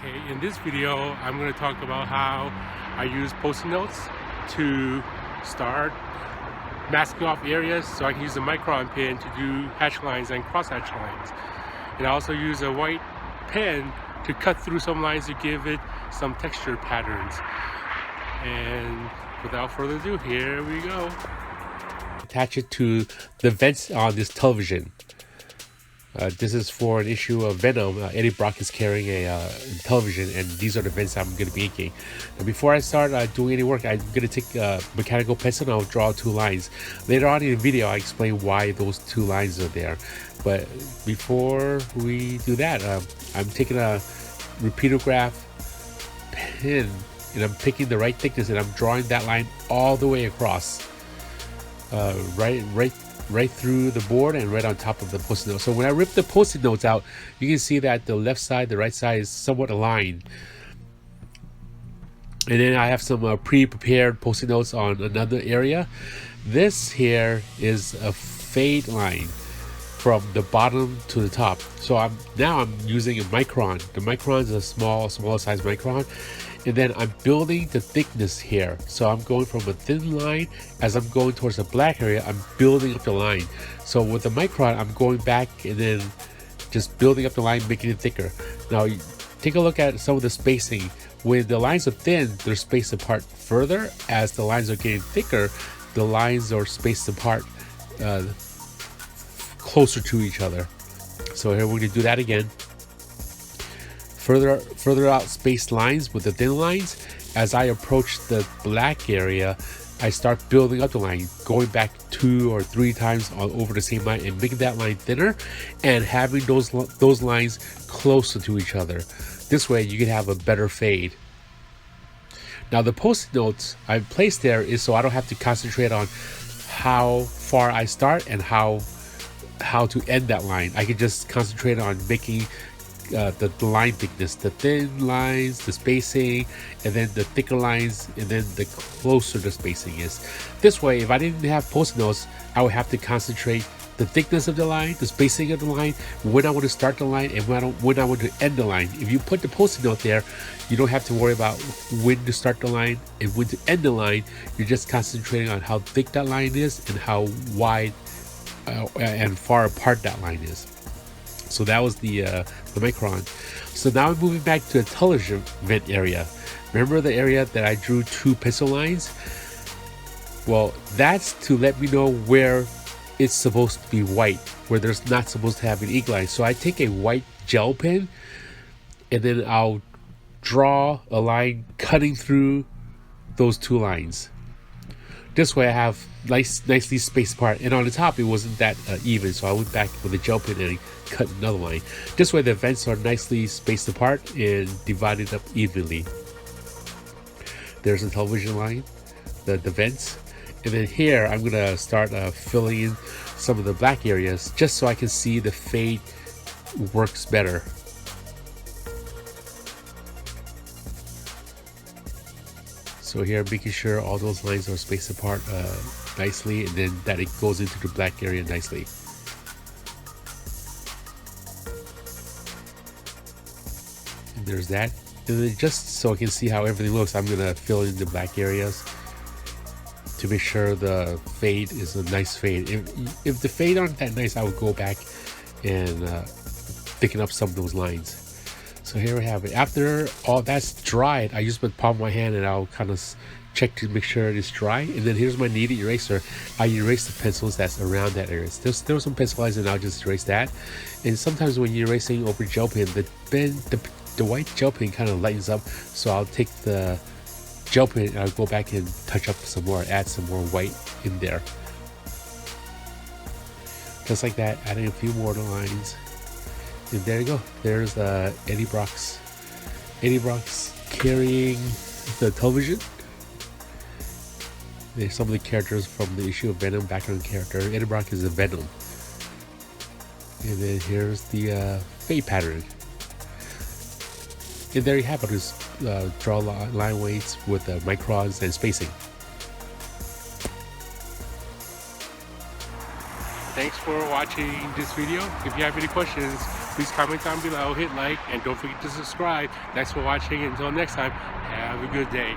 Okay, in this video, I'm going to talk about how I use Post-it notes to start masking off areas so I can use the micron pen to do hatch lines and cross hatch lines. And I also use a white pen to cut through some lines to give it some texture patterns. And without further ado, here we go. Attach it to the vents on this television. This is for an issue of Venom. Eddie Brock is carrying a television, and these are the vents I'm going to be inking. Now, before I start doing any work, I'm going to take a mechanical pencil and I'll draw two lines. Later on in the video, I explain why those two lines are there. But before we do that, I'm taking a Rapidograph pen and I'm picking the right thickness and I'm drawing that line all the way across, right through the board and right on top of the Post-it note. So when I rip the Post-it notes out, you can see that the left side, the right side is somewhat aligned. And then I have some pre-prepared Post-it notes on another area. This here is a fade line from the bottom to the top. So I'm using a micron. The micron is a smaller size micron. And then I'm building the thickness here. So I'm going from a thin line. As I'm going towards the black area, I'm building up the line. So with the micron, I'm going back and then just building up the line, making it thicker. Now, take a look at some of the spacing. When the lines are thin, they're spaced apart further. As the lines are getting thicker, the lines are spaced apart closer to each other. So here we're going to do that again. Further out spaced lines with the thin lines. As I approach the black area, I start building up the line, going back 2 or 3 times over the same line and making that line thinner and having those lines closer to each other. This way you can have a better fade. Now the Post-it notes I've placed there is so I don't have to concentrate on how far I start and how to end that line. I can just concentrate on making the line thickness, the thin lines, the spacing, and then the thicker lines, and then the closer the spacing is. This way, if I didn't have Post-it notes, I would have to concentrate the thickness of the line, the spacing of the line, when I want to start the line, and when I want to end the line. If you put the Post-it note there, you don't have to worry about when to start the line and when to end the line. You're just concentrating on how thick that line is and how wide and far apart that line is. So that was the micron. So now I'm moving back to the television vent area. Remember the area that I drew 2 pencil lines? Well, that's to let me know where it's supposed to be white, where there's not supposed to have an ink line. So I take a white gel pen and then I'll draw a line cutting through those 2 lines. This way I have nicely spaced apart, and on the top it wasn't that even, so I went back with a gel pen and cut another line. This way the vents are nicely spaced apart and divided up evenly. There's the television line, the vents, and then here I'm gonna start filling in some of the black areas just so I can see the fade works better. So here, making sure all those lines are spaced apart nicely, and then that it goes into the black area nicely. And there's that. And then just so I can see how everything looks, I'm gonna fill in the black areas to make sure the fade is a nice fade. If the fade aren't that nice, I would go back and thicken up some of those lines. So here we have it. After all that's dried, I use my palm of my hand and I'll kind of check to make sure it is dry. And then here's my kneaded eraser. I erase the pencils that's around that area. There was some pencil lines and I'll just erase that. And sometimes when you're erasing over gel pen, the white gel pen kind of lightens up. So I'll take the gel pen and I'll go back and touch up some more, add some more white in there. Just like that, adding a few more lines. And there you go. There's Eddie Brock's carrying the television. There's some of the characters from the issue of Venom, background character. Eddie Brock is a Venom. And then here's the fade pattern. And there you have it. Just draw line weights with microns and spacing. Thanks for watching this video. If you have any questions, Please comment down below, hit like, and don't forget to subscribe. Thanks for watching. Until next time, have a good day.